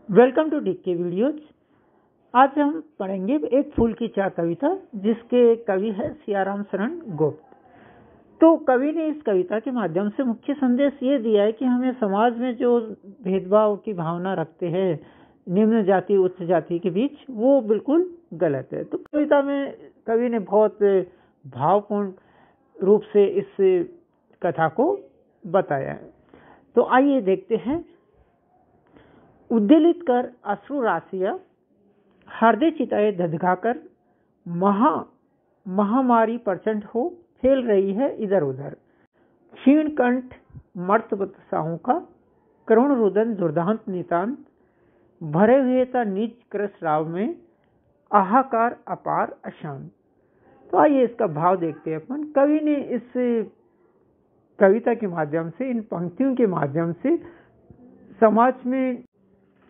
Welcome to DK videos. आज हम पढ़ेंगे एक फूल की चाह कविता, जिसके कवि है सियाराम शरण गुप्त। तो कवि ने इस कविता के माध्यम से मुख्य संदेश ये दिया है कि हमें समाज में जो भेदभाव की भावना रखते हैं निम्न जाति उच्च जाति के बीच, वो बिल्कुल गलत है। तो कविता में कवि ने बहुत भावपूर्ण रूप से इस कथा को बताया है। तो आइए देखते हैं। उद्वेलित कर अश्रु राशियां हृदय चिताए धधकाकर महामारी प्रचंड हो फैल रही है इधर उधर। क्षीण कंठ मर्त बतसाओं का करुण रुदन दुर्दांत नितांत भरे हुए था नीच क्रस राव में आहाकार अपार अशांत। तो आइए इसका भाव देखते हैं अपन। कवि ने इस कविता के माध्यम से, इन पंक्तियों के माध्यम से समाज में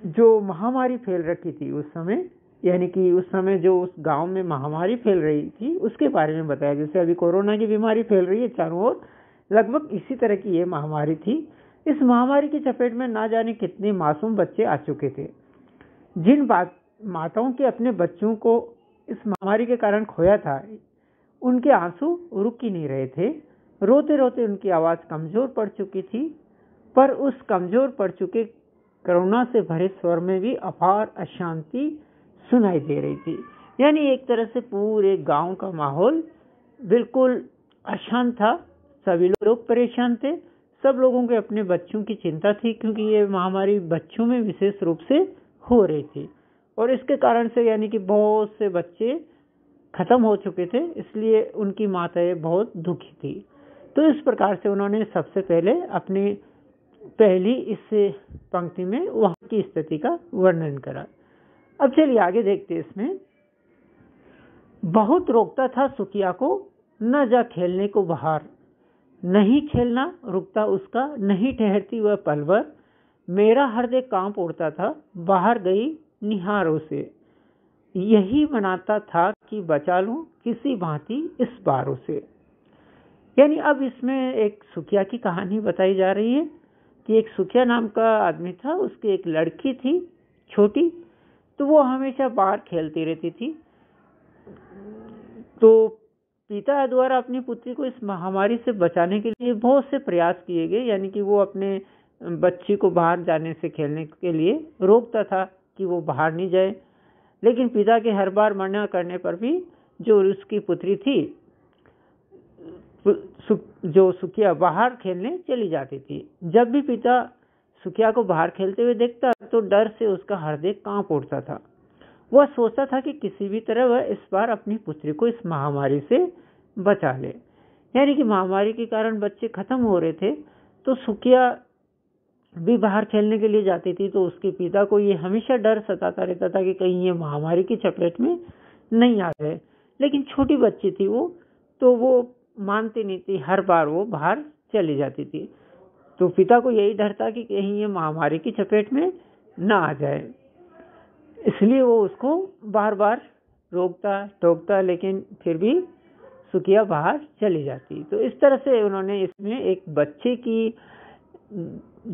जो महामारी फैल रखी थी उस समय, यानी कि उस समय जो उस गांव में महामारी फैल रही थी उसके बारे में बताया। जैसे अभी कोरोना की बीमारी फैल रही है चारों ओर, लगभग इसी तरह की ये महामारी थी। इस महामारी की चपेट में ना जाने कितने मासूम बच्चे आ चुके थे। जिन माताओं के अपने बच्चों को इस महामारी के कारण खोया था, उनके आंसू रुक ही नहीं रहे थे। रोते रोते उनकी आवाज कमजोर पड़ चुकी थी, पर उस कमजोर पड़ चुके करुणा से भरे स्वर में भी अपार अशांति सुनाई दे रही थी। यानी एक तरह से पूरे गांव का माहौल बिल्कुल अशांत था। सभी लोग परेशान थे। सब लोगों के अपने बच्चों की चिंता थी, क्योंकि ये महामारी बच्चों में विशेष रूप से हो रही थी और इसके कारण से यानी कि बहुत से बच्चे खत्म हो चुके थे, इसलिए उनकी माताएं बहुत दुखी थी। तो इस प्रकार से उन्होंने सबसे पहले अपनी पहली इस पंक्ति में वहां की स्थिति का वर्णन करा। अब चलिए आगे देखते हैं। इसमें बहुत रोकता था सुखिया को न जा खेलने को बाहर, नहीं खेलना रुकता उसका, नहीं ठहरती वह पल भर। मेरा हृदय कांप उड़ता था बाहर गई निहारों से, यही मनाता था कि बचा लूं किसी भांति इस बारों से। यानी अब इसमें एक सुखिया की कहानी बताई जा रही है कि एक सुखिया नाम का आदमी था, उसकी एक लड़की थी छोटी, तो वो हमेशा बाहर खेलती रहती थी। तो पिता द्वारा अपनी पुत्री को इस महामारी से बचाने के लिए बहुत से प्रयास किए गए, यानी कि वो अपने बच्ची को बाहर जाने से खेलने के लिए रोकता था कि वो बाहर नहीं जाए। लेकिन पिता के हर बार मना करने पर भी जो उसकी पुत्री थी, जो सुखिया, बाहर खेलने चली जाती थी। जब भी पिता सुखिया को बाहर खेलते हुए देखता तो डर से उसका हृदय कांप उठता था। वह सोचता था कि किसी भी तरह वह इस बार अपनी पुत्री को इस महामारी से बचा ले। यानी कि महामारी के कारण बच्चे खत्म हो रहे थे, तो सुखिया भी बाहर खेलने के लिए जाती थी। तो उसके पिता को ये हमेशा डर सताता रहता था कि कहीं ये महामारी की चपेट में नहीं आ जाए। लेकिन छोटी बच्ची थी वो, तो वो मानती नहीं थी, हर बार वो बाहर चली जाती थी। तो पिता को यही डर था कि कहीं ये महामारी की चपेट में ना आ जाए, इसलिए वो उसको बार बार रोकता टोकता, लेकिन फिर भी सुखिया बाहर चली जाती। तो इस तरह से उन्होंने इसमें एक बच्चे की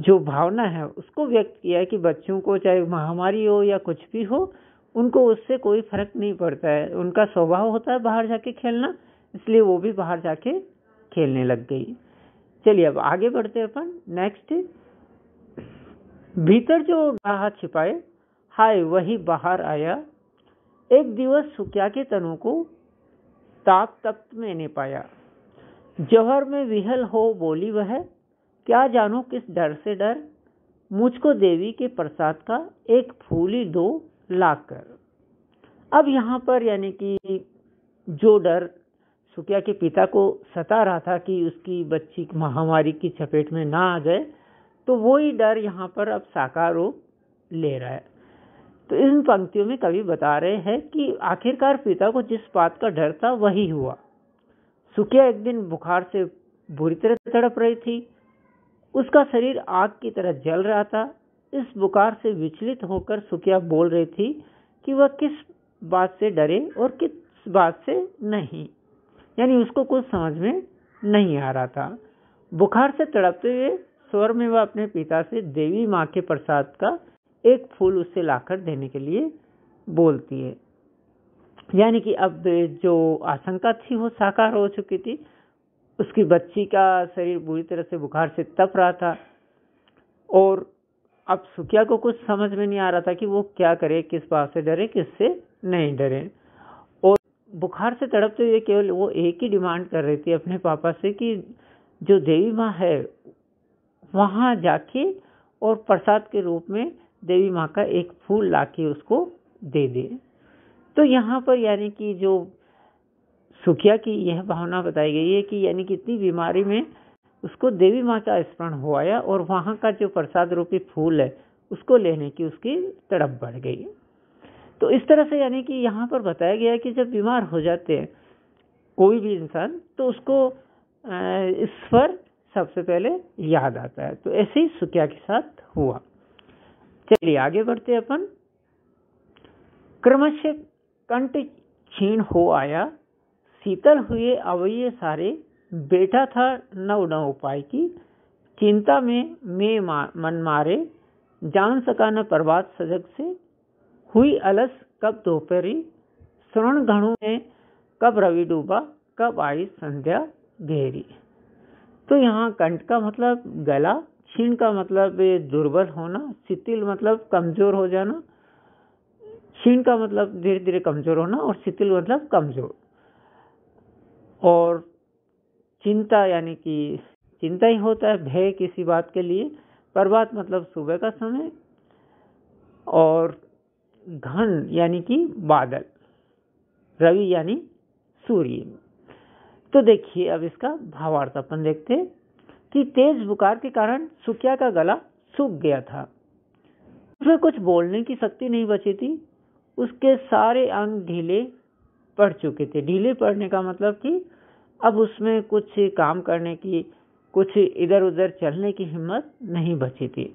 जो भावना है उसको व्यक्त किया है कि बच्चों को चाहे महामारी हो या कुछ भी हो, उनको उससे कोई फर्क नहीं पड़ता है। उनका स्वभाव होता है बाहर जाके खेलना, इसलिए वो भी बाहर जाके खेलने लग गई। चलिए अब आगे बढ़ते अपन। नेक्स्ट, भीतर जो राह छिपाए हाय वही बाहर आया, एक दिवस सुखिया के तनु को ताक तख्त मैंने पाया। जौहर में विहल हो बोली वह, क्या जानो किस डर से डर, मुझको देवी के प्रसाद का एक फूली दो लाख कर। अब यहाँ पर यानी कि जो डर सुखिया के पिता को सता रहा था कि उसकी बच्ची महामारी की चपेट में ना आ जाए, तो वही डर यहाँ पर अब साकार रूप ले रहा है। तो इन पंक्तियों में कवि बता रहे हैं कि आखिरकार पिता को जिस बात का डर था वही हुआ। सुखिया एक दिन बुखार से बुरी तरह तड़प रही थी, उसका शरीर आग की तरह जल रहा था। इस बुखार से विचलित होकर सुखिया बोल रही थी कि वह किस बात से डरे और किस बात से नहीं, यानी उसको कुछ समझ में नहीं आ रहा था। बुखार से तड़पते हुए स्वर में वह अपने पिता से देवी माँ के प्रसाद का एक फूल उससे लाकर देने के लिए बोलती है। यानी कि अब जो आशंका थी वो साकार हो चुकी थी। उसकी बच्ची का शरीर बुरी तरह से बुखार से तप रहा था और अब सुकिया को कुछ समझ में नहीं आ रहा था कि वो क्या करे, किस बात से डरे, किससे नहीं डरे। और बुखार से तड़पते हुए केवल वो एक ही डिमांड कर रही थी अपने पापा से कि जो देवी माँ है वहाँ जाके और प्रसाद के रूप में देवी माँ का एक फूल लाके उसको दे दे। तो यहाँ पर यानी कि जो सुखिया की यह भावना बताई गई है कि यानी कि इतनी बीमारी में उसको देवी माँ का स्मरण हो आया और वहाँ का जो प्रसाद रूपी फूल है उसको लेने की उसकी तड़प बढ़ गई। तो इस तरह से यानी कि यहाँ पर बताया गया है कि जब बीमार हो जाते हैं कोई भी इंसान तो उसको ईश्वर सबसे पहले याद आता है। तो ऐसे ही सुकिया के साथ हुआ। चलिए आगे बढ़ते अपन। क्रमशः कंठ क्षीण हो आया, शीतल हुए अवयव सारे, बैठा था नव नव उपाय की, चिंता में मैं मन मारे, जान सका न प्रभात सजग से, हुई अलस कब दोपहरी, श्रवण घणों में कब रवि डूबा, कब आई संध्या गहरी। तो यहाँ कंठ का मतलब गला, क्षीण का मतलब दुर्बल होना, शिथिल मतलब कमजोर हो जाना, क्षीण का मतलब धीरे धीरे कमजोर होना और शिथिल मतलब कमजोर। और चिंता यानी कि चिंता ही होता है, भय किसी बात के लिए। प्रभात मतलब सुबह का समय। और घन यानी कि बादल, रवि यानी सूर्य। तो देखिए अब इसका भावार्थ अपन देखते हैं कि तेज बुखार के कारण सुकिया का गला सूख गया था। उसमें कुछ बोलने की शक्ति नहीं बची थी। उसके सारे अंग ढीले पड़ चुके थे। ढीले पड़ने का मतलब कि अब उसमें कुछ काम करने की, कुछ इधर उधर चलने की हिम्मत नहीं बची थी।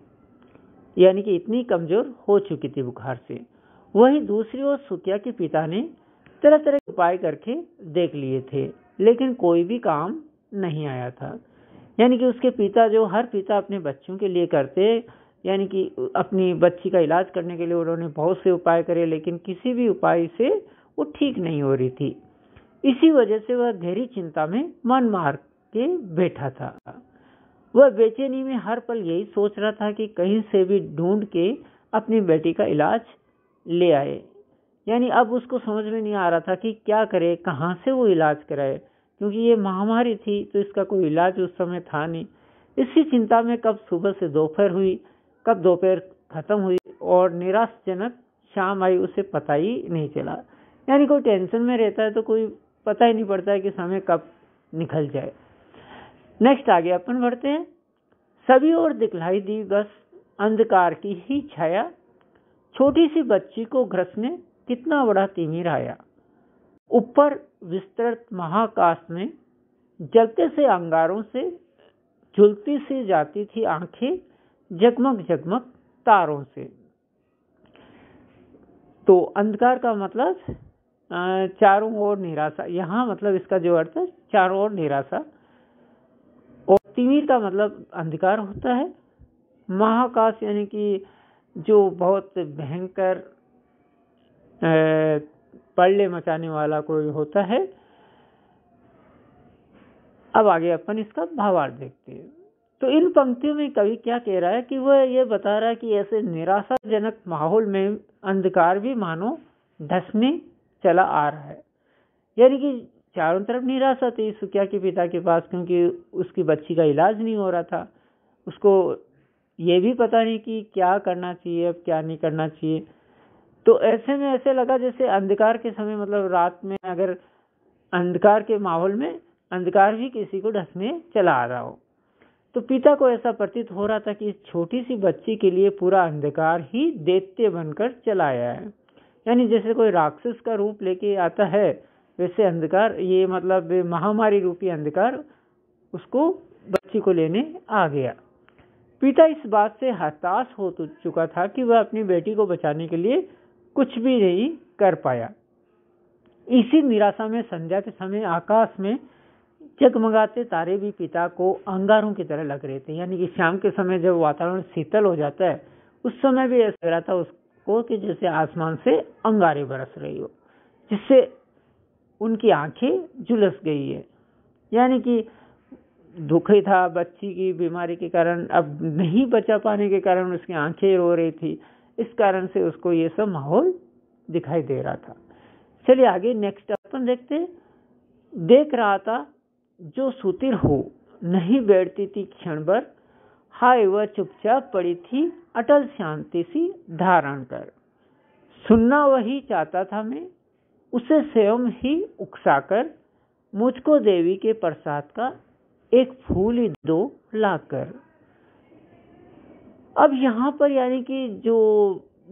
यानी कि इतनी कमजोर हो चुकी थी बुखार से। वहीं दूसरी ओर सुकिया के पिता ने तरह तरह के उपाय करके देख लिए थे, लेकिन कोई भी काम नहीं आया था। यानी कि उसके पिता, जो हर पिता अपने बच्चों के लिए करते, यानी कि अपनी बच्ची का इलाज करने के लिए उन्होंने बहुत से उपाय करे, लेकिन किसी भी उपाय से वो ठीक नहीं हो रही थी। इसी वजह से वह गहरी चिंता में मन मार के बैठा था। वह बेचैनी में हर पल यही सोच रहा था कि कहीं से भी ढूंढ के अपनी बेटी का इलाज ले आए। यानी अब उसको समझ में नहीं आ रहा था कि क्या करे, कहाँ से वो इलाज कराए, क्योंकि ये महामारी थी तो इसका कोई इलाज उस समय था नहीं। इसी चिंता में कब सुबह से दोपहर हुई, कब दोपहर खत्म हुई और निराशाजनक शाम आई, उसे पता ही नहीं चला। यानी कोई टेंशन में रहता है तो कोई पता ही नहीं पड़ता है कि समय कब निकल जाए। नेक्स्ट आगे अपन बढ़ते हैं। सभी ओर दिखलाई दी बस अंधकार की ही छाया, छोटी सी बच्ची को ग्रसने कितना बड़ा तिमिर आया। ऊपर विस्तृत महाकाश में जलते से अंगारों से झुलती सी जाती थी आंखें, जगमग जगमग तारों से। तो अंधकार का मतलब चारों ओर निराशा। यहाँ मतलब इसका जो अर्थ है चारों ओर निराशा। और तिमिर का मतलब अंधकार होता है। महाकाश यानी कि जो बहुत भयंकर प्रलय मचाने वाला कोई होता है। अब आगे अपन इसका भावार्थ देखते हैं। तो इन पंक्तियों में कवि क्या कह रहा है कि वह ये बता रहा है कि ऐसे निराशाजनक माहौल में अंधकार भी मानो धंसने चला आ रहा है। यानी कि चारों तरफ निराशा थी सुकिया के पिता के पास, क्योंकि उसकी बच्ची का इलाज नहीं हो रहा था। उसको ये भी पता नहीं कि क्या करना चाहिए, अब क्या नहीं करना चाहिए। तो ऐसे में ऐसे लगा जैसे अंधकार के समय, मतलब रात में अगर अंधकार के माहौल में अंधकार भी किसी को ढसने चला आ रहा हो। तो पिता को ऐसा प्रतीत हो रहा था कि इस छोटी सी बच्ची के लिए पूरा अंधकार ही दैत्य बनकर चला आया है। यानी जैसे कोई राक्षस का रूप लेके आता है, वैसे अंधकार, ये मतलब महामारी रूपी अंधकार उसको बच्ची को लेने आ गया। पिता इस बात से हताश हो चुका था कि वह अपनी बेटी को बचाने के लिए कुछ भी नहीं कर पाया। इसी निराशा में संध्या के समय आकाश में जगमगाते तारे भी पिता को अंगारों की तरह लग रहे थे। यानी कि शाम के समय जब वातावरण शीतल हो जाता है, उस समय भी ऐसा लग रहा था उसको कि जैसे आसमान से अंगारे बरस रही हो, जिससे उनकी आंखें झुलस गई है। यानी कि दुखी था बच्ची की बीमारी के कारण, अब नहीं बचा पाने के कारण उसकी आंखें रो रही थी, इस कारण से उसको ये सब माहौल दिखाई दे रहा था। चलिए आगे नेक्स्ट अपन देखते हैं। देख रहा था जो सुतिर हो नहीं बैठती थी क्षण भर, हाय वह चुपचाप पड़ी थी अटल शांति सी धारण कर। सुनना वही चाहता था मैं, उसे स्वयं ही उकसाकर, मुझको देवी के प्रसाद का एक फूल ही दो लाकर। अब यहाँ पर यानी कि जो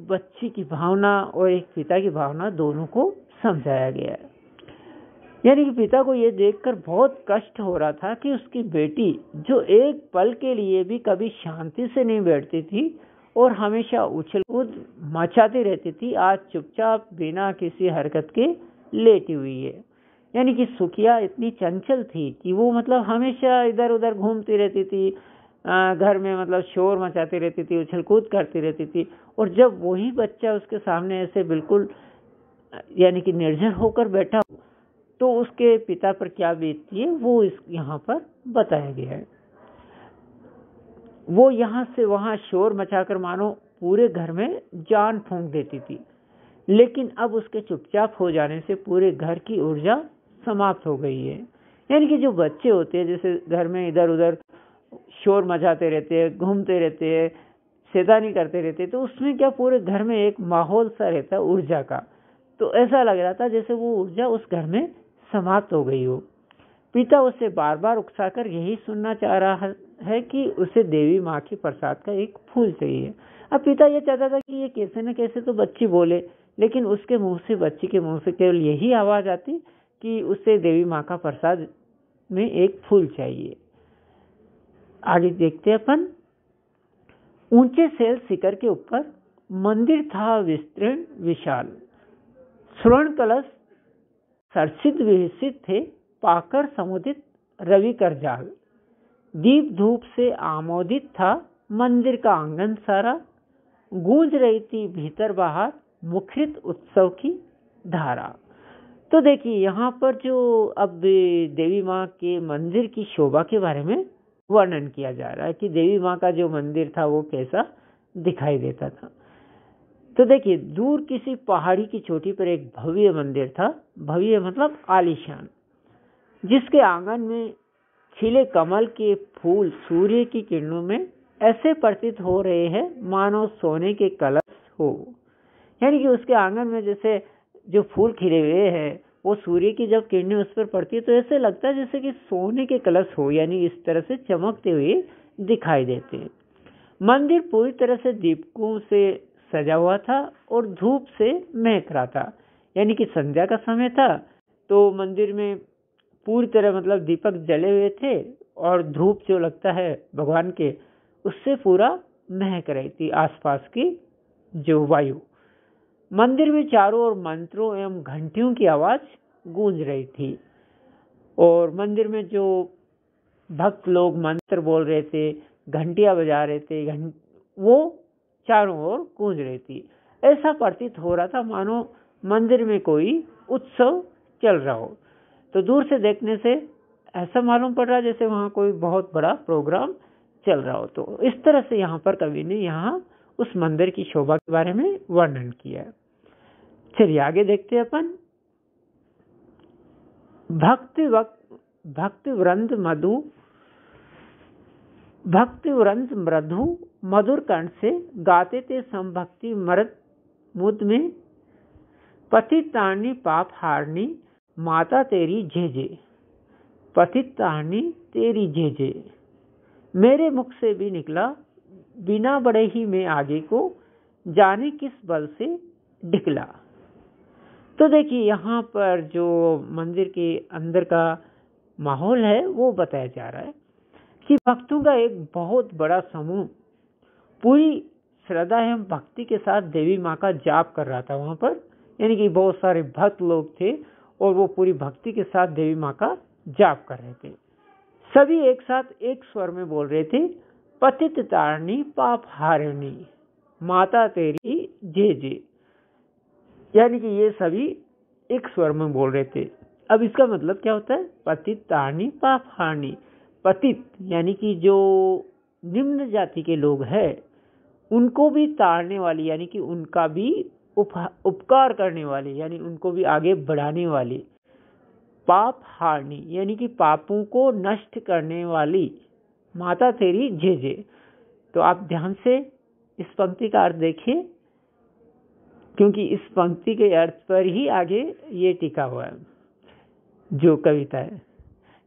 बच्ची की भावना और एक पिता की भावना दोनों को समझाया गया है। यानी कि पिता को यह देखकर बहुत कष्ट हो रहा था कि उसकी बेटी जो एक पल के लिए भी कभी शांति से नहीं बैठती थी और हमेशा उछल कूद मचाती रहती थी, आज चुपचाप बिना किसी हरकत के लेटी हुई है। यानी कि सुखिया इतनी चंचल थी कि वो मतलब हमेशा इधर उधर घूमती रहती थी, घर में मतलब शोर मचाती रहती थी, उछल कूद करती रहती थी। और जब वही बच्चा उसके सामने ऐसे बिल्कुल यानी कि निर्जर होकर बैठा तो उसके पिता पर क्या बीतती है वो यहाँ पर बताया गया है। वो यहाँ से वहाँ शोर मचाकर मानो पूरे घर में जान फूंक देती थी, लेकिन अब उसके चुपचाप हो जाने से पूरे घर की ऊर्जा समाप्त हो गई है। यानी कि जो बच्चे होते हैं जैसे घर में इधर उधर शोर मचाते रहते हैं, घूमते रहते हैं, शैतानी करते रहते हैं, तो उसमें क्या पूरे घर में एक माहौल सा रहता है ऊर्जा का। तो ऐसा लग रहा था जैसे वो ऊर्जा उस घर में समाप्त हो गई हो। पिता उसे बार बार उकसाकर यही सुनना चाह रहा है कि उसे देवी माँ के प्रसाद का एक फूल चाहिए। अब पिता ये चाहता था कि ये कैसे न कैसे तो बच्ची बोले, लेकिन उसके मुंह से, बच्ची के मुंह से केवल यही आवाज आती कि उसे देवी माँ का प्रसाद में एक फूल चाहिए। आगे देखते हैं अपन। ऊंचे शैल शिखर के ऊपर मंदिर था विस्तीर्ण विशाल, स्वर्ण कलश सर्षित विकसित थे, पाकर समुदित रवि कर जाल। दीप धूप से आमोदित था मंदिर का आंगन सारा, गूंज रही थी भीतर बाहर मुखरित उत्सव की धारा। तो देखिए यहाँ पर जो अब देवी माँ के मंदिर की शोभा के बारे में वर्णन किया जा रहा है कि देवी माँ का जो मंदिर था वो कैसा दिखाई देता था। तो देखिए दूर किसी पहाड़ी की चोटी पर एक भव्य मंदिर था, भव्य मतलब आलीशान, जिसके आंगन में खिले कमल के फूल सूर्य की किरणों में ऐसे प्रतीत हो रहे हैं मानो सोने के कलश हो। यानी कि उसके आंगन में जैसे जो फूल खिले हुए हैं वो सूर्य की जब किरणें उस पर पड़ती है तो ऐसे लगता है जैसे कि सोने के कलश हो, यानी इस तरह से चमकते हुए दिखाई देते हैं। मंदिर पूरी तरह से दीपकों से सजा हुआ था और धूप से महक रहा था। यानी कि संध्या का समय था तो मंदिर में पूरी तरह मतलब दीपक जले हुए थे और धूप जो लगता है भगवान के, उससे पूरा महक रही थी आसपास की जो वायु। मंदिर में चारों ओर मंत्रों एवं घंटियों की आवाज गूंज रही थी और मंदिर में जो भक्त लोग मंत्र बोल रहे थे, घंटियां बजा रहे थे, वो चारों ओर गूंज रही थी। ऐसा प्रतीत हो रहा था मानो मंदिर में कोई उत्सव चल रहा हो। तो दूर से देखने से ऐसा मालूम पड़ रहा है जैसे वहां कोई बहुत बड़ा प्रोग्राम चल रहा हो। तो इस तरह से यहाँ पर कवि ने यहाँ उस मंदिर की शोभा के बारे में वर्णन किया है। चलिए आगे देखते हैं अपन। भक्ति वृंद मृदु मधुर कंठ से गाते थे समभक्ति मरद मुद में, पतित तारणी पाप हारनी माता तेरी जय जय, पतित तारणी तेरी जय जय। मेरे मुख से भी निकला बिना बड़े ही मैं आगे को, जाने किस बल से डिकला। तो देखिए यहाँ पर जो मंदिर के अंदर का माहौल है वो बताया जा रहा है कि भक्तों का एक बहुत बड़ा समूह पूरी श्रद्धा एवं भक्ति के साथ देवी माँ का जाप कर रहा था वहां पर। यानी कि बहुत सारे भक्त लोग थे और वो पूरी भक्ति के साथ देवी माँ का जाप कर रहे थे। सभी एक साथ एक स्वर में बोल रहे थे, पतित तारणी पाप हारिणी माता तेरी जे जे, यानी कि ये सभी एक स्वर में बोल रहे थे। अब इसका मतलब क्या होता है? पतित तारणी पाप हानि। पतित यानी कि जो निम्न जाति के लोग हैं उनको भी तारने वाली, यानी कि उनका भी उपकार करने वाले, यानी उनको भी आगे बढ़ाने वाली। पाप हारनी यानी कि पापों को नष्ट करने वाली माता तेरी जे जे। तो आप ध्यान से इस पंक्ति का अर्थ देखिए, क्योंकि इस पंक्ति के अर्थ पर ही आगे ये टिका हुआ है जो कविता है।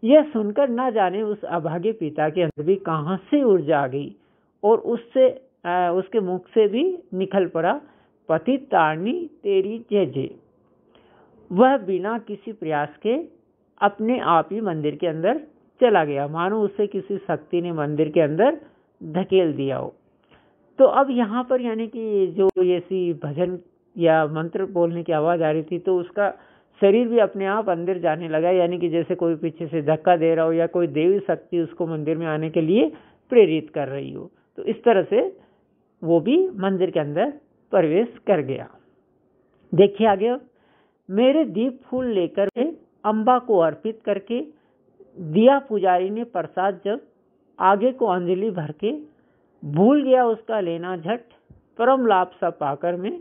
यह सुनकर ना जाने उस अभागे पिता के अंदर भी कहां से ऊर्जा आ गई और उसके मुख से भी निकल पड़ा पतित तारणी तेरी जय जय। वह बिना किसी प्रयास के अपने आप ही मंदिर के अंदर चला गया, मानो उसे किसी शक्ति ने मंदिर के अंदर धकेल दिया हो। तो अब यहाँ पर यानी कि जो ऐसी भजन या मंत्र बोलने की आवाज आ रही थी तो उसका शरीर भी अपने आप अंदर जाने लगा, यानी कि जैसे कोई पीछे से धक्का दे रहा हो या कोई देवी शक्ति उसको मंदिर में आने के लिए प्रेरित कर रही हो। तो इस तरह से वो भी मंदिर के अंदर प्रवेश कर गया। देखिए आगे, मेरे दीप फूल लेकर के अम्बा को अर्पित करके दिया पुजारी ने प्रसाद, जब आगे को अंजलि भर के भूल गया उसका लेना झट, परम लाभ सा पाकर में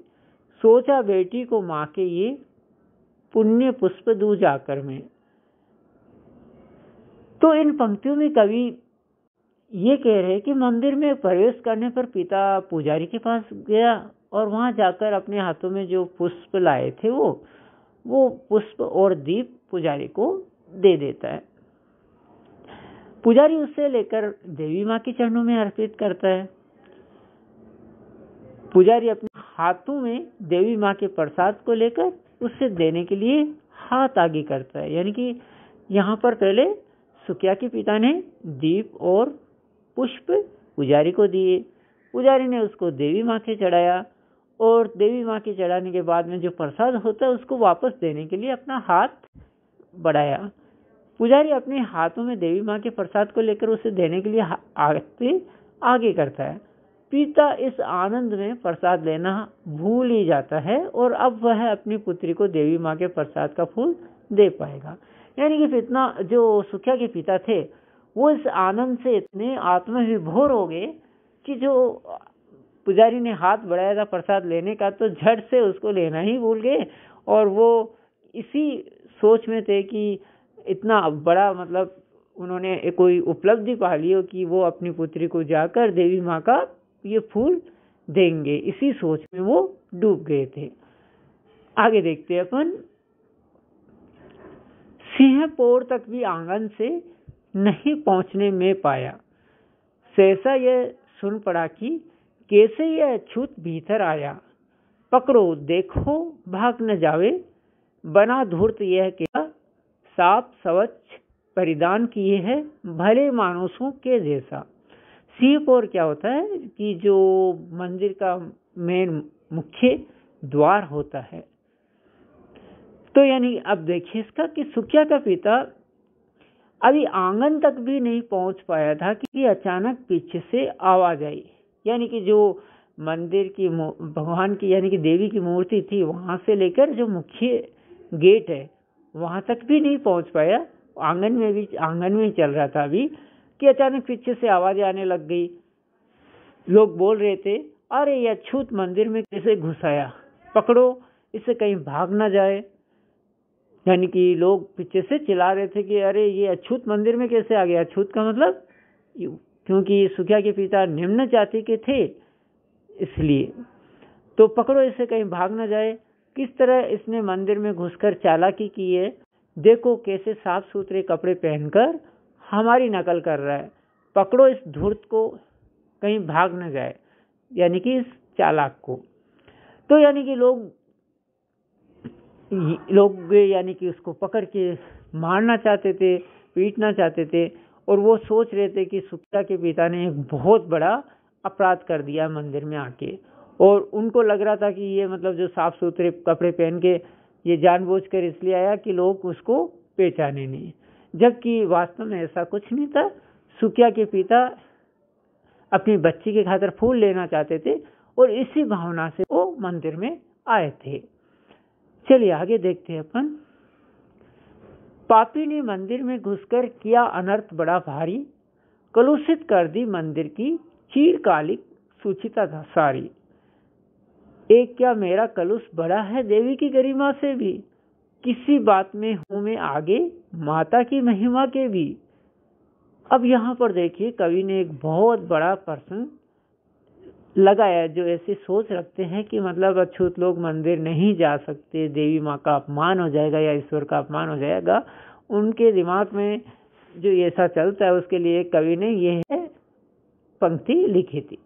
सोचा बेटी को माँ के ये पुण्य पुष्प दूं जाकर में। तो इन पंक्तियों में कवि ये कह रहे हैं कि मंदिर में प्रवेश करने पर पिता पुजारी के पास गया और वहां जाकर अपने हाथों में जो पुष्प लाए थे वो पुष्प और दीप पुजारी को दे देता है। पुजारी उससे लेकर देवी माँ के चरणों में अर्पित करता है। पुजारी अपने हाथों में देवी माँ के प्रसाद को लेकर उससे देने के लिए हाथ आगे करता है, यानी कि यहाँ पर पहले सुकिया के पिता ने दीप और पुष्प पुजारी को दिए, पुजारी ने उसको देवी माँ के चढ़ाया और देवी माँ के चढ़ाने के बाद में जो प्रसाद होता है उसको वापस देने के लिए अपना हाथ बढ़ाया। पुजारी अपने हाथों में देवी माँ के प्रसाद को लेकर उसे देने के लिए आगे करता है। पिता इस आनंद में प्रसाद लेना भूल ही जाता है और अब वह अपनी पुत्री को देवी माँ के प्रसाद का फूल दे पाएगा। यानी कि इतना जो सुखिया के पिता थे वो इस आनंद से इतने आत्मविभोर हो गए कि जो पुजारी ने हाथ बढ़ाया था प्रसाद लेने का तो झट से उसको लेना ही भूल गए और वो इसी सोच में थे कि इतना बड़ा मतलब उन्होंने कोई उपलब्धि पा ली हो कि वो अपनी पुत्री को जाकर देवी माँ का ये फूल देंगे, इसी सोच में वो डूब गए थे। आगे देखते हैं अपन, सिंहपोर तक भी आंगन से नहीं पहुंचने में पाया, सहसा यह सुन पड़ा कि कैसे यह छूत भीतर आया, पकड़ो देखो भाग न जावे, बना धूर्त यह क्या, साफ स्वच्छ परिधान किए है भले मानुषों के जैसा। सिंहपोर क्या होता है कि जो मंदिर का मेन मुख्य द्वार होता है। तो यानी अब देखिए इसका कि सुखिया का पिता अभी आंगन तक भी नहीं पहुंच पाया था कि अचानक पीछे से आवाज आई, यानी कि जो मंदिर की भगवान की यानी कि देवी की मूर्ति थी वहां से लेकर जो मुख्य गेट है वहां तक भी नहीं पहुंच पाया, आंगन में ही चल रहा था अभी कि अचानक पीछे से आवाज आने लग गई। लोग बोल रहे थे, अरे यह छूत मंदिर में कैसे घुस आया, पकड़ो इससे कहीं भाग ना जाए। यानी कि लोग पीछे से चिल्ला रहे थे कि अरे ये अछूत मंदिर में कैसे आ गया। अछूत का मतलब क्योंकि सुखिया के पिता निम्न जाति के थे इसलिए, तो पकड़ो इसे कहीं भाग ना जाए। किस तरह इसने मंदिर में घुसकर चालाकी की है, देखो कैसे साफ सुथरे कपड़े पहनकर हमारी नकल कर रहा है, पकड़ो इस धूर्त को कहीं भाग न जाए, यानी कि इस चालाक को। तो यानी कि लोग यानी कि उसको पकड़ के मारना चाहते थे, पीटना चाहते थे और वो सोच रहे थे कि सुखिया के पिता ने एक बहुत बड़ा अपराध कर दिया मंदिर में आके, और उनको लग रहा था कि ये मतलब जो साफ सुथरे कपड़े पहन के ये जानबूझकर इसलिए आया कि लोग उसको पहचाने नहीं, जबकि वास्तव में ऐसा कुछ नहीं था। सुखिया के पिता अपनी बच्ची के खातिर फूल लेना चाहते थे और इसी भावना से वो मंदिर में आए थे। चलिए आगे देखते हैं अपन। पापी ने मंदिर में घुसकर किया अनर्थ बड़ा भारी, कलुषित कर दी मंदिर की चीरकालिक सुचिता था सारी। एक क्या मेरा कलुष बड़ा है देवी की गरिमा से भी, किसी बात में हूं मैं आगे माता की महिमा के भी। अब यहाँ पर देखिए कवि ने एक बहुत बड़ा प्रश्न लगाया, जो ऐसे सोच रखते हैं कि मतलब अछूत लोग मंदिर नहीं जा सकते, देवी माँ का अपमान हो जाएगा या ईश्वर का अपमान हो जाएगा। उनके दिमाग में जो ऐसा चलता है उसके लिए कवि ने यह पंक्ति लिखी थी।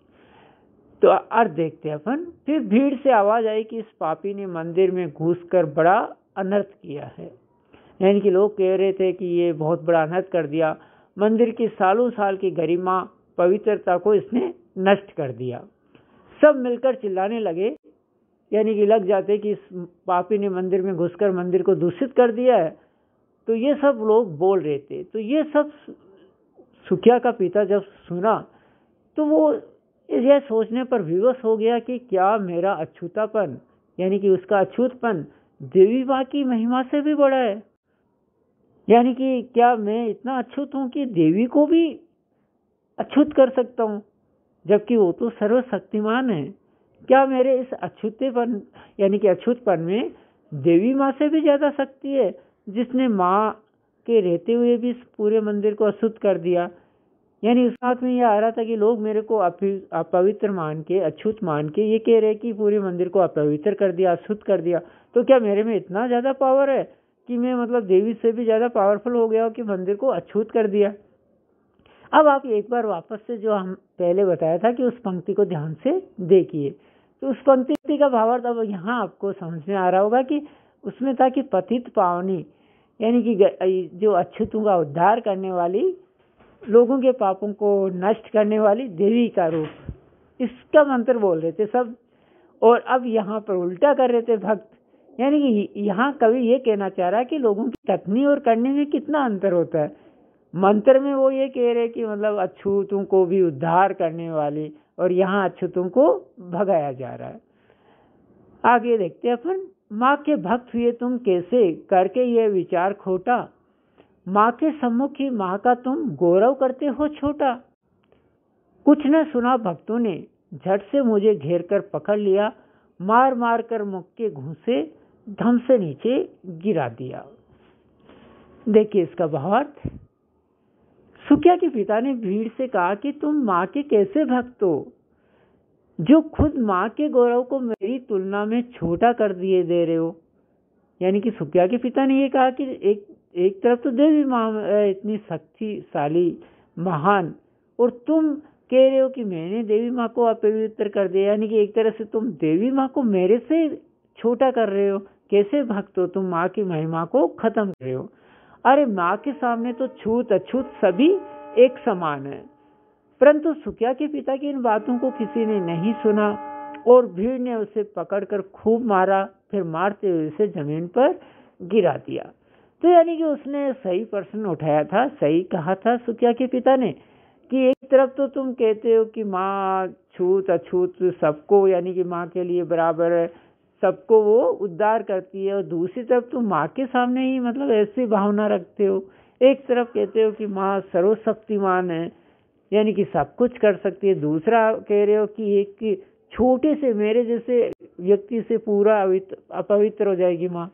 तो अर्थ देखते हैं अपन। फिर भीड़ से आवाज आई कि इस पापी ने मंदिर में घुसकर बड़ा अनर्थ किया है। यानी कि लोग कह रहे थे कि ये बहुत बड़ा अनर्थ कर दिया, मंदिर की सालों साल की गरिमा पवित्रता को इसने नष्ट कर दिया। सब मिलकर चिल्लाने लगे, यानी कि लग जाते कि इस पापी ने मंदिर में घुसकर मंदिर को दूषित कर दिया है। तो ये सब लोग बोल रहे थे। तो ये सब सुखिया का पिता जब सुना तो वो यह सोचने पर विवश हो गया कि क्या मेरा अछूतापन, यानी कि उसका अछूतपन देवी माँ की महिमा से भी बड़ा है। यानी कि क्या मैं इतना अछूत हूं कि देवी को भी अछूत कर सकता हूं, जबकि वो तो सर्वशक्तिमान है। क्या मेरे इस अछूतेपन यानी कि अछूतपन में देवी माँ से भी ज्यादा शक्ति है, जिसने माँ के रहते हुए भी इस पूरे मंदिर को अशुद्ध कर दिया। यानी उस बात में यह आ रहा था कि लोग मेरे को अपवित्र मान के, अछूत मान के ये कह रहे कि पूरे मंदिर को अपवित्र कर दिया, अशुद्ध कर दिया। तो क्या मेरे में इतना ज्यादा पावर है कि मैं मतलब देवी से भी ज्यादा पावरफुल हो गया कि मंदिर को अछूत कर दिया। अब आप एक बार वापस से जो हम पहले बताया था कि उस पंक्ति को ध्यान से देखिए। तो उस पंक्ति का भावार्थ अब यहाँ आपको समझ में आ रहा होगा कि उसमें था कि पतित पावनी, यानी कि जो अछूतों का उद्धार करने वाली, लोगों के पापों को नष्ट करने वाली देवी का रूप, इसका मंत्र बोल रहे थे सब। और अब यहाँ पर उल्टा कर रहे थे भक्त। यानी कि यहाँ कवि ये कहना चाह रहा है कि लोगों की कथनी और करने में कितना अंतर होता है। मंत्र में वो ये कह रहे कि मतलब अछूतों को भी उद्धार करने वाली, और यहाँ अछूतों को भगाया जा रहा है। आगे देखते हैं अपन। माँ के भक्त हुए तुम कैसे करके ये विचार खोटा, माँ के सम्मुख ही माँ का तुम गौरव करते हो छोटा। कुछ न सुना भक्तों ने, झट से मुझे घेर कर पकड़ लिया, मार मार कर मुख के घूंसे धम से नीचे गिरा दिया। देखिए इसका भावार्थ। सुखिया के पिता ने भीड़ से कहा कि तुम माँ के कैसे भक्त हो, जो खुद माँ के गौरव को मेरी तुलना में छोटा कर दिए दे रहे हो। यानी कि सुखिया के पिता ने ये कहा कि एक तरफ तो देवी माँ इतनी शक्तिशाली महान, और तुम कह रहे हो कि मैंने देवी माँ को अपवित्र कर दिया। यानी कि एक तरह से तुम देवी माँ को मेरे से छोटा कर रहे हो। कैसे भक्त हो तुम, माँ की महिमा को खत्म कर रहे हो। अरे माँ के सामने तो छूत अछूत सभी एक समान है। परंतु सुखिया के पिता की इन बातों को किसी ने नहीं सुना, और भीड़ ने उसे पकड़कर खूब मारा, फिर मारते हुए उसे जमीन पर गिरा दिया। तो यानी कि उसने सही प्रश्न उठाया था, सही कहा था सुखिया के पिता ने कि एक तरफ तो तुम कहते हो कि माँ छूत अछूत सबको, यानी कि माँ के लिए बराबर है, सबको वो उद्धार करती है, और दूसरी तरफ तुम माँ के सामने ही मतलब ऐसी भावना रखते हो। एक तरफ कहते हो कि माँ सर्वशक्तिमान है, यानी कि सब कुछ कर सकती है, दूसरा कह रहे हो कि एक छोटे से मेरे जैसे व्यक्ति से पूरा अपवित्र हो जाएगी माँ।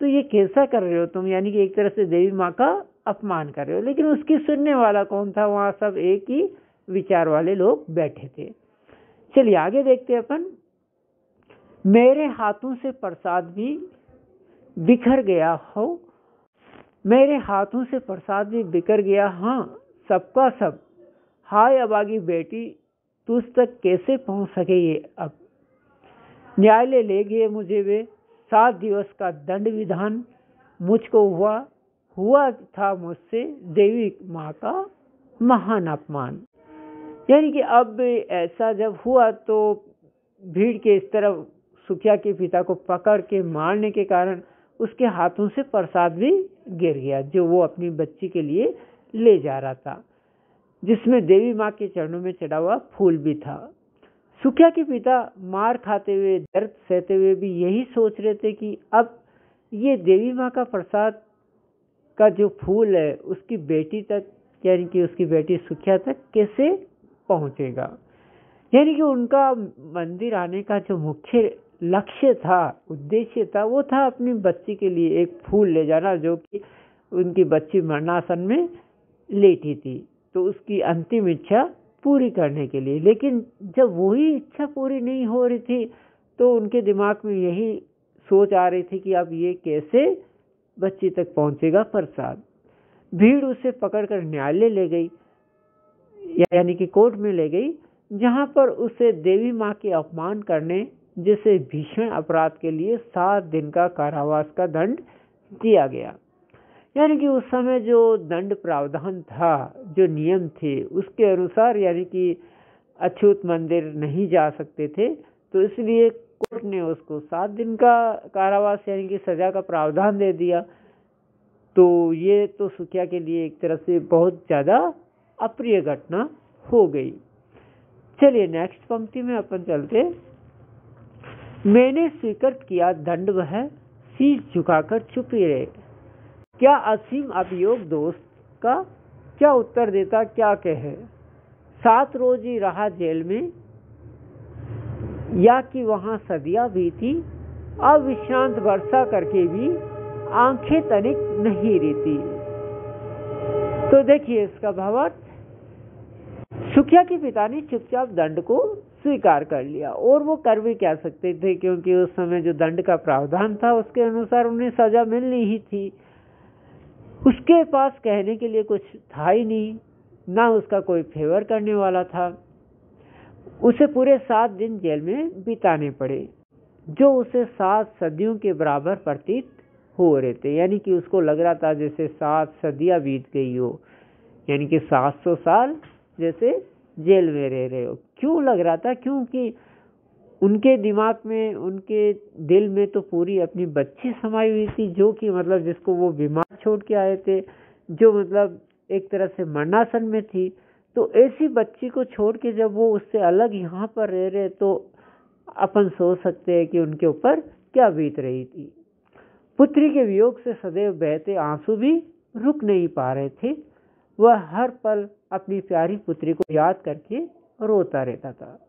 तो ये कैसा कर रहे हो तुम, यानी कि एक तरह से देवी माँ का अपमान कर रहे हो। लेकिन उसकी सुनने वाला कौन था, वहां सब एक ही विचार वाले लोग बैठे थे। चलिए आगे देखते हैं अपन। मेरे हाथों से प्रसाद भी बिखर गया हो, मेरे हाथों से प्रसाद भी बिखर गया, हाँ सबका सब, हाय अभागी बेटी तुझ तक कैसे पहुंच सके ये अब। न्यायालय ले गए मुझे वे, 7 दिवस का दंड विधान मुझको हुआ था मुझसे देवी माँ का महान अपमान। यानी कि अब ऐसा जब हुआ तो भीड़ के इस तरफ सुखिया के पिता को पकड़ के मारने के कारण उसके हाथों से प्रसाद भी गिर गया, जो वो अपनी बच्ची के लिए ले जा रहा था, जिसमें देवी माँ के चरणों में चढ़ा हुआ फूल भी था। सुखिया के पिता मार खाते हुए, दर्द सहते हुए भी यही सोच रहे थे कि अब ये देवी माँ का प्रसाद का जो फूल है उसकी बेटी तक, यानी कि उसकी बेटी सुखिया तक कैसे पहुंचेगा। यानी कि उनका मंदिर आने का जो मुख्य लक्ष्य था, उद्देश्य था, वो था अपनी बच्ची के लिए एक फूल ले जाना, जो कि उनकी बच्ची मरणासन में लेटी थी, तो उसकी अंतिम इच्छा पूरी करने के लिए। लेकिन जब वही इच्छा पूरी नहीं हो रही थी तो उनके दिमाग में यही सोच आ रही थी कि अब ये कैसे बच्ची तक पहुंचेगा प्रसाद। भीड़ उसे पकड़कर न्यायालय ले गई, यानी कि कोर्ट में ले गई, जहां पर उसे देवी माँ के अपमान करने जैसे भीषण अपराध के लिए 7 दिन का कारावास का दंड दिया गया। यानी कि उस समय जो दंड प्रावधान था, जो नियम थे, उसके अनुसार यानी कि अछूत मंदिर नहीं जा सकते थे, तो इसलिए कोर्ट ने उसको 7 दिन का कारावास यानी कि सजा का प्रावधान दे दिया। तो ये तो सुखिया के लिए एक तरह से बहुत ज़्यादा अप्रिय घटना हो गई। चलिए नेक्स्ट पंक्ति में अपन चलते। मैंने स्वीकृत किया दंड, वह शीश झुकाकर चुप ही रहे। क्या असीम अभियोग दोस्त का, क्या उत्तर देता, क्या कहे। 7 रोज ही रहा जेल में, या कि वहां सदियां बीती, अविश्रांत वर्षा करके भी आंखें तनिक नहीं रहती। तो देखिए इसका भावार्थ, सुखिया के पिता ने चुपचाप दंड को स्वीकार कर लिया, और वो कर भी क्या सकते थे, क्योंकि उस समय जो दंड का प्रावधान था उसके अनुसार उन्हें सजा मिलनी ही थी। उसके पास कहने के लिए कुछ था ही नहीं, ना उसका कोई फेवर करने वाला था। उसे पूरे 7 दिन जेल में बिताने पड़े, जो उसे 7 सदियों के बराबर प्रतीत हो रहे थे। यानी कि उसको लग रहा था जैसे 7 सदियां बीत गई हो, यानी कि 700 साल जैसे जेल में रह रहे हो। क्यों लग रहा था? क्योंकि उनके दिमाग में, उनके दिल में तो पूरी अपनी बच्ची समाई हुई थी, जो कि मतलब जिसको वो बीमार छोड़ के आए थे, जो मतलब एक तरह से मरणासन में थी। तो ऐसी बच्ची को छोड़ के जब वो उससे अलग यहाँ पर रह रहे, तो अपन सोच सकते हैं कि उनके ऊपर क्या बीत रही थी। पुत्री के वियोग से सदैव बहते आंसू भी रुक नहीं पा रहे थे। वह हर पल अपनी प्यारी पुत्री को याद करके रोता रहता था।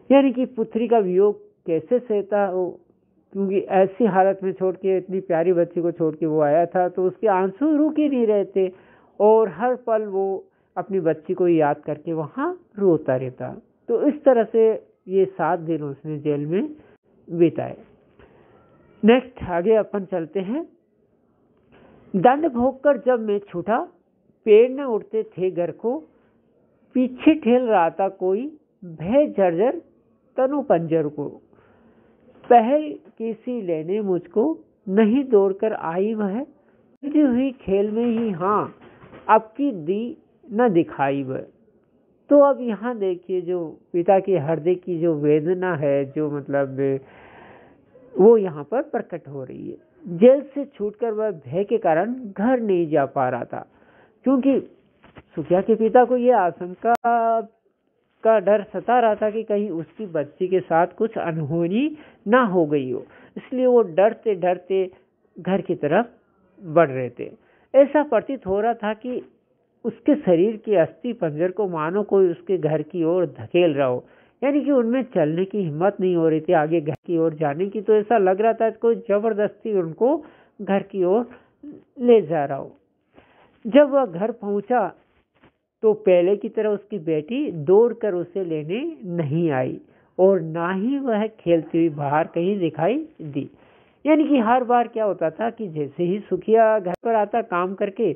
यानी कि पुत्री का वियोग कैसे सहता हो, क्योंकि ऐसी हालत में छोड़ के, इतनी प्यारी बच्ची को छोड़ के वो आया था, तो उसके आंसू रुक ही नहीं रहे थे, और हर पल वो अपनी बच्ची को याद करके वहाँ रोता रहता। तो इस तरह से ये 7 दिन उसने जेल में बिताए। नेक्स्ट आगे अपन चलते हैं। दंड भोगकर जब मैं छूटा, पेड़ न उठते थे घर को, पीछे ठेल रहा था कोई भय जर्जर तनु पंजर को। पहल किसी लेने मुझको, नहीं दौड़कर आई वह, हुई खेल में ही हाँ, अब की दी न दिखाई वह। तो अब यहाँ देखिए जो पिता के हृदय की जो वेदना है, जो मतलब वो यहाँ पर प्रकट हो रही है। जेल से छूटकर वह भय के कारण घर नहीं जा पा रहा था, क्योंकि सुखिया के पिता को यह आशंका का डर सता रहा था कि कहीं उसकी बच्ची के साथ कुछ अनहोनी ना हो गई हो। इसलिए वो डरते डरते घर की तरफ बढ़ रहे थे। ऐसा प्रतीत हो रहा था कि उसके शरीर के अस्थि पंजर को मानो कोई उसके घर की ओर धकेल रहा हो, यानी कि उनमें चलने की हिम्मत नहीं हो रही थी आगे घर की ओर जाने की। तो ऐसा लग रहा था कोई जबरदस्ती उनको घर की ओर ले जा रहा हो। जब वह घर पहुंचा तो पहले की तरह उसकी बेटी दौड़कर उसे लेने नहीं आई, और ना ही वह खेलती हुई बाहर कहीं दिखाई दी। यानी कि हर बार क्या होता था कि जैसे ही सुखिया घर पर आता काम करके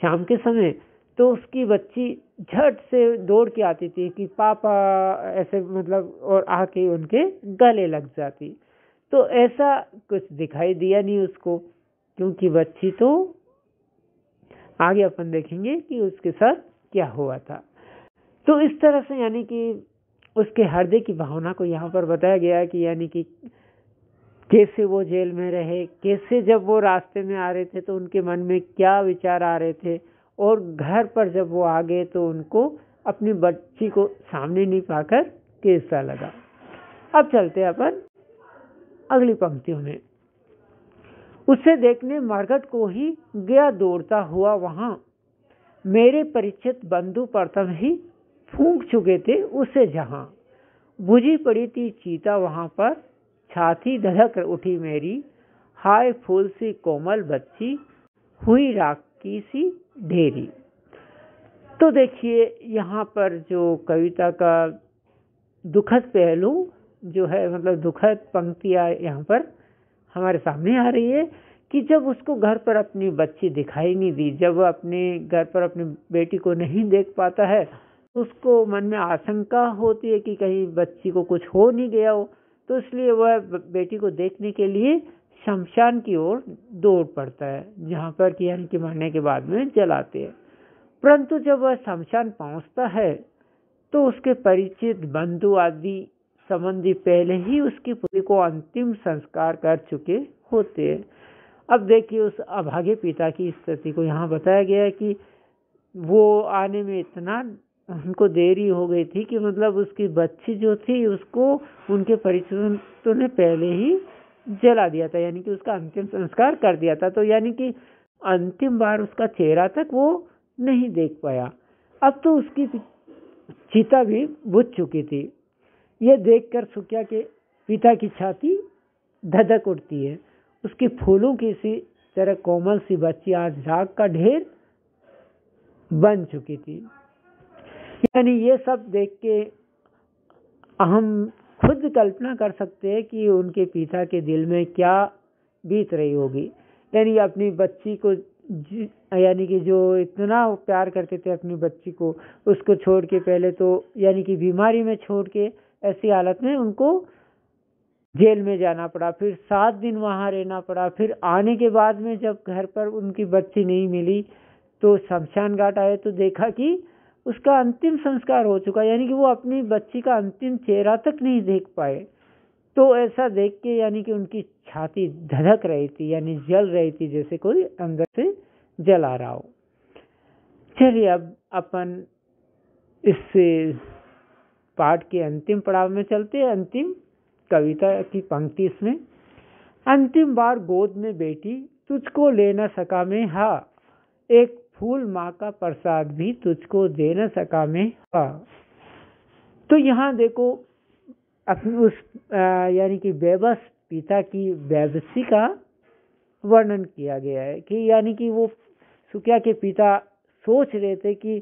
शाम के समय, तो उसकी बच्ची झट से दौड़ के आती थी कि पापा ऐसे मतलब, और आके उनके गले लग जाती। तो ऐसा कुछ दिखाई दिया नहीं उसको, क्योंकि बच्ची तो आगे अपन देखेंगे कि उसके साथ क्या हुआ था। तो इस तरह से यानी कि उसके हृदय की भावना को यहाँ पर बताया गया है कि यानी कि कैसे वो जेल में रहे, कैसे जब वो रास्ते में आ रहे थे तो उनके मन में क्या विचार आ रहे थे, और घर पर जब वो आ गए तो उनको अपनी बच्ची को सामने नहीं पाकर कैसा लगा। अब चलते अपन अगली पंक्तियों में। उसे देखने मरघट को ही गया दौड़ता हुआ वहां, मेरे परिचित बंधु प्रथम ही फूंक चुके थे उसे जहां। बुझी पड़ी थी चीता वहां पर, छाती धधक उठी मेरी, हाय फूल सी कोमल बच्ची, हुई राखी सी ढेरी। तो देखिए यहाँ पर जो कविता का दुखद पहलू जो है, मतलब दुखद पंक्तियाँ यहाँ पर हमारे सामने आ रही है कि जब उसको घर पर अपनी बच्ची दिखाई नहीं दी, जब वह अपने घर पर अपनी बेटी को नहीं देख पाता है, उसको मन में आशंका होती है कि कहीं बच्ची को कुछ हो नहीं गया हो, तो इसलिए वह बेटी को देखने के लिए शमशान की ओर दौड़ पड़ता है, जहाँ पर कि यानी कि मरने के बाद में जलाते हैं। परंतु जब वह शमशान पहुँचता है तो उसके परिचित बंधु आदि संबंधी पहले ही उसकी पुत्री को अंतिम संस्कार कर चुके होते हैं। अब देखिए उस अभागे पिता की स्थिति को यहाँ बताया गया है कि वो आने में इतना उनको देरी हो गई थी कि मतलब उसकी बच्ची जो थी उसको उनके परिचितों ने पहले ही जला दिया था, यानी कि उसका अंतिम संस्कार कर दिया था। तो यानी कि अंतिम बार उसका चेहरा तक वो नहीं देख पाया। अब तो उसकी चिता भी बुझ चुकी थी। यह देखकर सुकिया के पिता की छाती धधक उठती है। उसकी फूलों की सी तरह कोमल सी बच्ची आज राख का ढेर बन चुकी थी। यानी ये सब देख के हम खुद कल्पना कर सकते हैं कि उनके पिता के दिल में क्या बीत रही होगी। यानी अपनी बच्ची को, यानी कि जो इतना प्यार करते थे अपनी बच्ची को, उसको छोड़ के पहले तो यानी कि बीमारी में छोड़ के ऐसी हालत में उनको जेल में जाना पड़ा, फिर 7 दिन वहाँ रहना पड़ा। फिर आने के बाद में जब घर पर उनकी बच्ची नहीं मिली तो शमशान घाट आए तो देखा कि उसका अंतिम संस्कार हो चुका, यानी कि वो अपनी बच्ची का अंतिम चेहरा तक नहीं देख पाए। तो ऐसा देख के यानी कि उनकी छाती धधक रही थी, यानी जल रही थी, जैसे कोई अंदर से जला रहा हो। चलिए अब अपन इस पाठ के अंतिम पड़ाव में चलते हैं, अंतिम कविता की पंक्ति इसमें। अंतिम बार गोद में बेटी तुझको ले न सका मैं, हाँ एक फूल माँ का प्रसाद भी तुझको दे न सका मैं, हाँ। तो यहाँ देखो अपनी उस यानी कि बेबस पिता की बेबसी का वर्णन किया गया है कि यानी कि वो सुकिया के पिता सोच रहे थे कि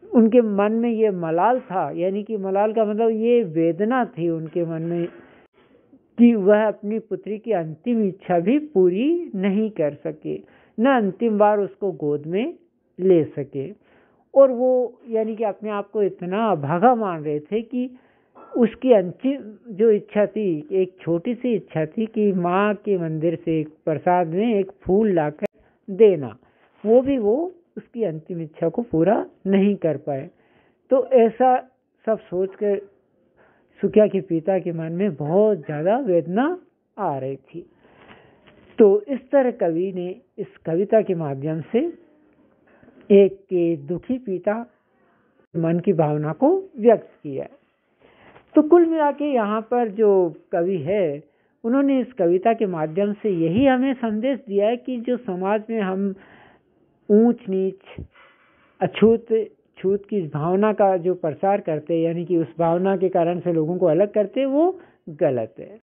उनके मन में ये मलाल था, यानी कि मलाल का मतलब ये वेदना थी उनके मन में कि वह अपनी पुत्री की अंतिम इच्छा भी पूरी नहीं कर सके, न अंतिम बार उसको गोद में ले सके। और वो यानी कि अपने आप को इतना अभागा मान रहे थे कि उसकी अंतिम जो इच्छा थी, एक छोटी सी इच्छा थी कि माँ के मंदिर से एक प्रसाद में एक फूल लाकर देना, वो भी वो उसकी अंतिम इच्छा को पूरा नहीं कर पाए। तो ऐसा सब सोचकर सुकिया के पिता के मन में बहुत ज़्यादा वेदना आ रही थी। तो इस तरह कवि ने इस कविता के माध्यम से एक दुखी पिता मन की भावना को व्यक्त किया। तो कुल मिला के यहाँ पर जो कवि है उन्होंने इस कविता के माध्यम से यही हमें संदेश दिया है कि जो समाज में हम ऊंच नीच अछूत छूत की भावना का जो प्रसार करते हैं, यानी कि उस भावना के कारण से लोगों को अलग करते हैं, वो गलत है।